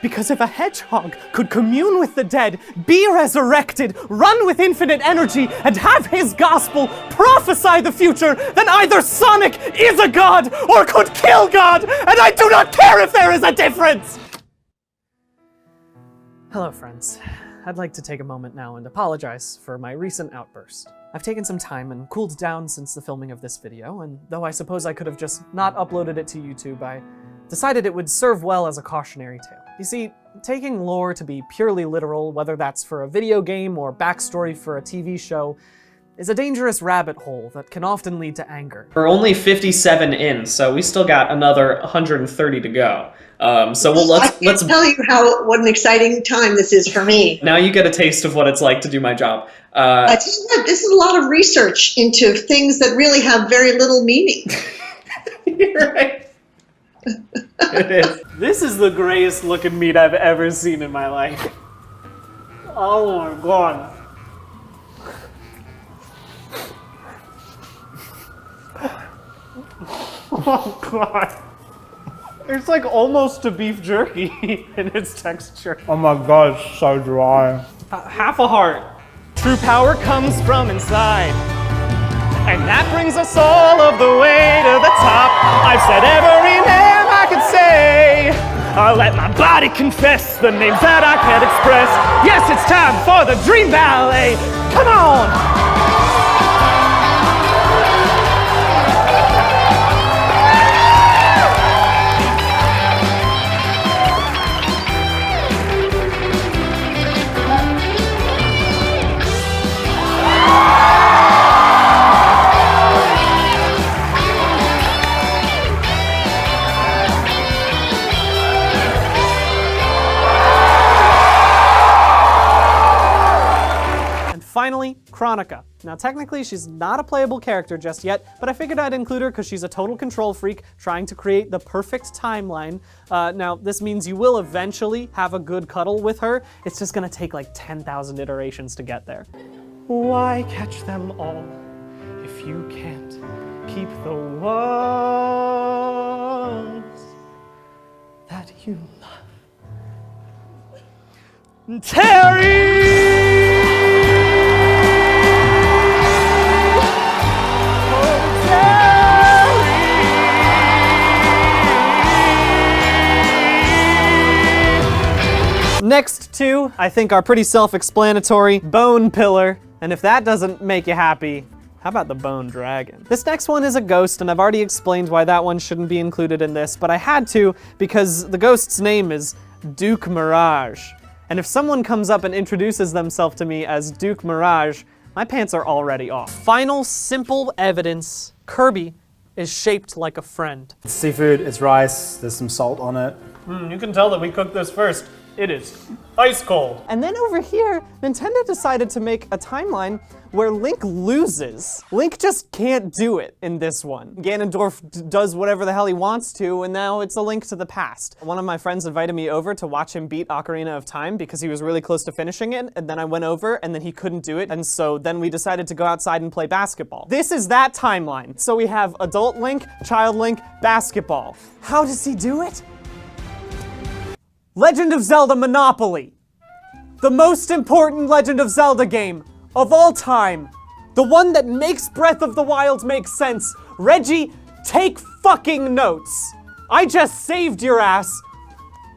Because if a hedgehog could commune with the dead, be resurrected, run with infinite energy, and have his gospel prophesy the future, then either Sonic is a god or could kill God, and I do not care if there is a difference! Hello, friends. I'd like to take a moment now and apologize for my recent outburst. I've taken some time and cooled down since the filming of this video, and though I suppose I could have just not uploaded it to YouTube, I decided it would serve well as a cautionary tale. You see, taking lore to be purely literal, whether that's for a video game or backstory for a TV show, is a dangerous rabbit hole that can often lead to anger. We're only 57 in, so we still got another 130 to go. So let's tell you what an exciting time this is for me. Now you get a taste of what it's like to do my job. This is a lot of research into things that really have very little meaning. You're right. It is. This is the grayest looking meat I've ever seen in my life. Oh my god. Oh god. It's like almost a beef jerky in its texture. Oh my god, it's so dry. Half a heart. True power comes from inside. And that brings us all of the way to the top. I've said every name I could say. I'll let my body confess the names that I can't express. Yes, it's time for the Dream Ballet. Come on! Finally, Chronica. Now technically she's not a playable character just yet, but I figured I'd include her because she's a total control freak trying to create the perfect timeline. Now this means you will eventually have a good cuddle with her. It's just gonna take like 10,000 iterations to get there. Why catch them all if you can't keep the ones that you love? Terry! Next two, I think, are pretty self-explanatory. Bone Pillar, and if that doesn't make you happy, how about the Bone Dragon? This next one is a ghost, and I've already explained why that one shouldn't be included in this, but I had to because the ghost's name is Duke Mirage. And if someone comes up and introduces themselves to me as Duke Mirage, my pants are already off. Final simple evidence, Kirby is shaped like a friend. It's seafood, it's rice, there's some salt on it. You can tell that we cooked this first. It is ice cold. And then over here, Nintendo decided to make a timeline where Link loses. Link just can't do it in this one. Ganondorf does whatever the hell he wants to, and now it's a link to the past. One of my friends invited me over to watch him beat Ocarina of Time because he was really close to finishing it, and then I went over and then he couldn't do it, and so then we decided to go outside and play basketball. This is that timeline. So we have adult Link, child Link, basketball. How does he do it? Legend of Zelda Monopoly. The most important Legend of Zelda game of all time. The one that makes Breath of the Wild make sense. Reggie, take fucking notes. I just saved your ass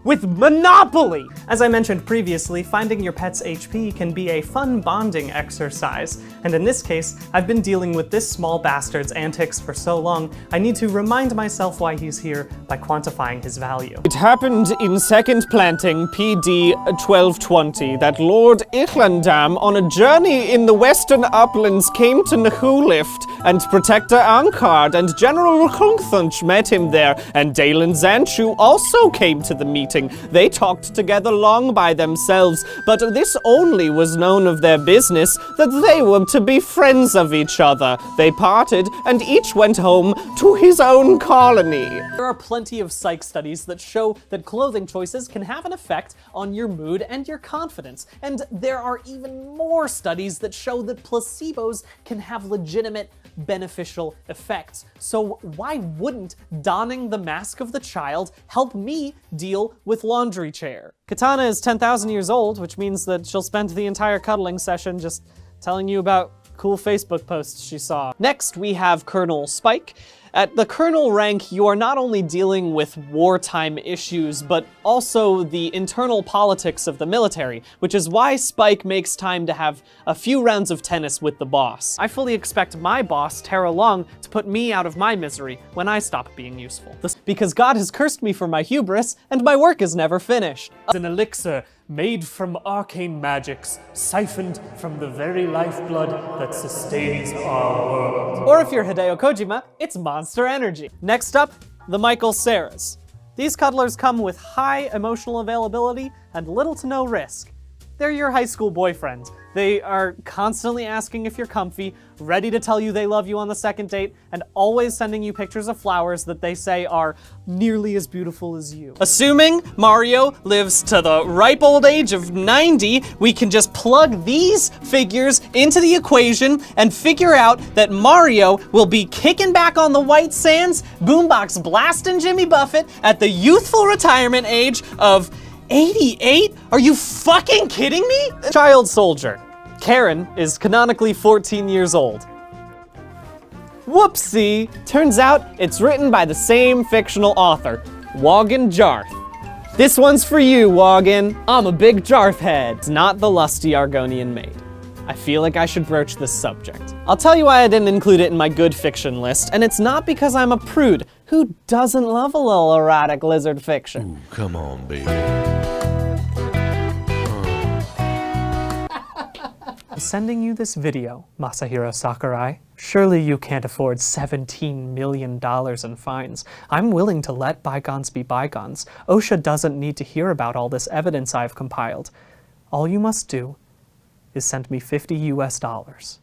with Monopoly! As I mentioned previously, finding your pet's HP can be a fun bonding exercise, and in this case, I've been dealing with this small bastard's antics for so long, I need to remind myself why he's here by quantifying his value. It happened in Second Planting, PD 1220, that Lord Ichlandam, on a journey in the western uplands, came to Nahulift, and Protector Ankard and General Krunthunch met him there, and Dalen Zanchu also came to the meeting. They talked together long by themselves, but this only was known of their business, that they were to be friends of each other. They parted, and each went home to his own colony. There are plenty of psych studies that show that clothing choices can have an effect on your mood and your confidence, and there are even more studies that show that placebos can have legitimate beneficial effects. So why wouldn't donning the mask of the child help me deal with laundry chair. Katana is 10,000 years old, which means that she'll spend the entire cuddling session just telling you about cool Facebook posts she saw. Next, we have Colonel Spike. At the colonel rank, you are not only dealing with wartime issues, but also the internal politics of the military, which is why Spike makes time to have a few rounds of tennis with the boss. I fully expect my boss, Tara Long, to put me out of my misery when I stop being useful. Because God has cursed me for my hubris, and my work is never finished. An elixir made from arcane magics, siphoned from the very lifeblood that sustains our world. Or if you're Hideo Kojima, it's Monster Energy. Next up, the Michael Ceras. These cuddlers come with high emotional availability and little to no risk. They're your high school boyfriend. They are constantly asking if you're comfy, ready to tell you they love you on the second date, and always sending you pictures of flowers that they say are nearly as beautiful as you. Assuming Mario lives to the ripe old age of 90, we can just plug these figures into the equation and figure out that Mario will be kicking back on the white sands, boombox blasting Jimmy Buffett at the youthful retirement age of 88? Are you fucking kidding me? Child soldier. Karen is canonically 14 years old. Whoopsie! Turns out it's written by the same fictional author, Wogan Jarth. This one's for you, Wogan. I'm a big Jarth head. It's not the lusty Argonian maid. I feel like I should broach this subject. I'll tell you why I didn't include it in my good fiction list, and it's not because I'm a prude. Who doesn't love a little erotic lizard fiction? Ooh, come on, baby. I'm sending you this video, Masahiro Sakurai. Surely you can't afford $17 million in fines. I'm willing to let bygones be bygones. OSHA doesn't need to hear about all this evidence I've compiled. All you must do is send me $50 US.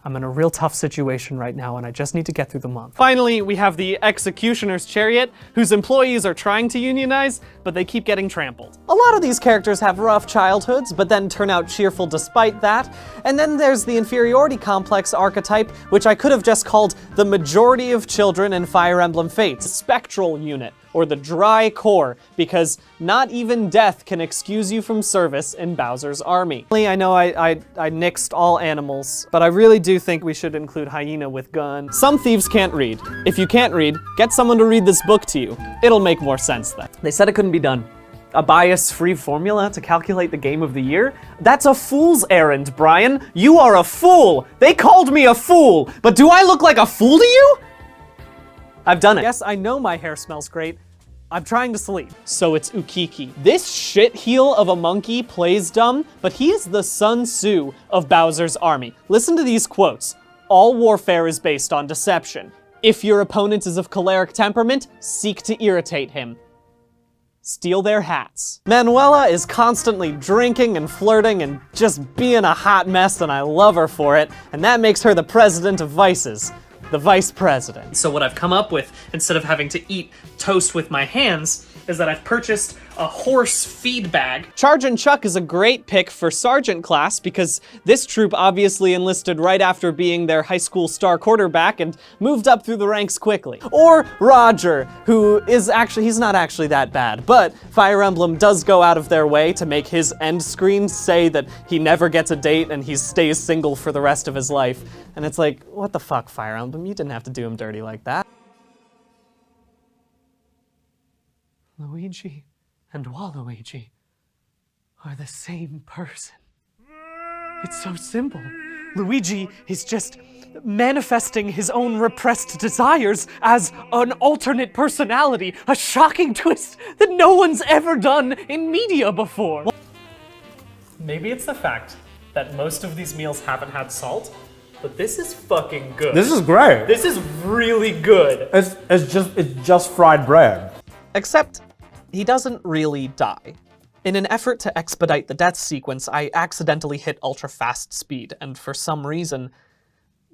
I'm in a real tough situation right now, and I just need to get through the month. Finally, we have the Executioner's Chariot, whose employees are trying to unionize, but they keep getting trampled. A lot of these characters have rough childhoods, but then turn out cheerful despite that. And then there's the inferiority complex archetype, which I could have just called the majority of children in Fire Emblem Fates, spectral unit, or the dry core, because not even death can excuse you from service in Bowser's army. I know I nixed all animals, but I really do think we should include hyena with gun. Some thieves can't read. If you can't read, get someone to read this book to you. It'll make more sense then. They said it couldn't be done. A bias-free formula to calculate the game of the year? That's a fool's errand, Brian. You are a fool. They called me a fool, but do I look like a fool to you? I've done it. Yes, I know my hair smells great. I'm trying to sleep. So it's Ukiki. This shitheel of a monkey plays dumb, but he is the Sun Tzu of Bowser's army. Listen to these quotes. All warfare is based on deception. If your opponent is of choleric temperament, seek to irritate him. Steal their hats. Manuela is constantly drinking and flirting and just being a hot mess, and I love her for it, and that makes her the president of vices. The vice president. So what I've come up with, instead of having to eat toast with my hands, is that I've purchased a horse feed bag. Chargin' Chuck is a great pick for sergeant class because this troop obviously enlisted right after being their high school star quarterback and moved up through the ranks quickly. Or Roger, who is actually, he's not actually that bad, but Fire Emblem does go out of their way to make his end screen say that he never gets a date and he stays single for the rest of his life. And it's like, what the fuck, Fire Emblem? You didn't have to do him dirty like that. Luigi and Waluigi are the same person. It's so simple. Luigi is just manifesting his own repressed desires as an alternate personality, a shocking twist that no one's ever done in media before. Maybe it's the fact that most of these meals haven't had salt, but this is fucking good. This is great. This is really good. It's just fried bread. Except, he doesn't really die. In an effort to expedite the death sequence, I accidentally hit ultra fast speed, and for some reason,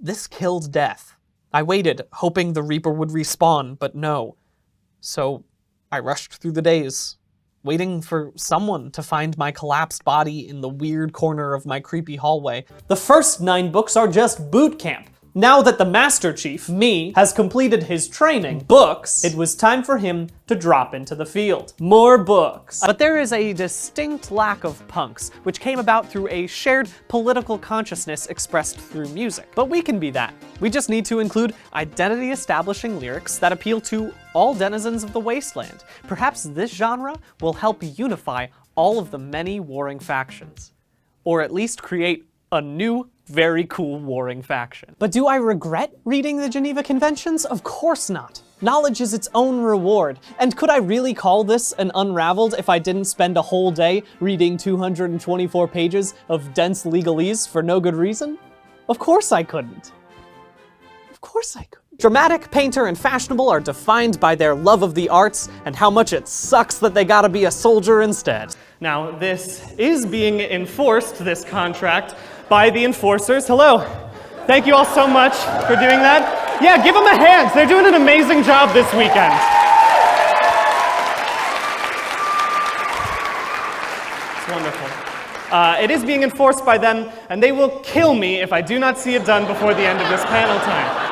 this killed Death. I waited, hoping the Reaper would respawn, but no. So, I rushed through the days, waiting for someone to find my collapsed body in the weird corner of my creepy hallway. The first 9 books are just boot camp. Now that the Master Chief, me, has completed his training, books, it was time for him to drop into the field. More books. But there is a distinct lack of punks, which came about through a shared political consciousness expressed through music. But we can be that. We just need to include identity-establishing lyrics that appeal to all denizens of the wasteland. Perhaps this genre will help unify all of the many warring factions. Or at least create a new, very cool warring faction. But do I regret reading the Geneva Conventions? Of course not. Knowledge is its own reward. And could I really call this an unraveled if I didn't spend a whole day reading 224 pages of dense legalese for no good reason? Of course I couldn't. Of course I could. Dramatic, painter, and fashionable are defined by their love of the arts and how much it sucks that they gotta be a soldier instead. Now, this is being enforced, this contract, by the enforcers. Hello. Thank you all so much for doing that. Yeah, give them a hand. They're doing an amazing job this weekend. It's wonderful. It is being enforced by them, and they will kill me if I do not see it done before the end of this panel time.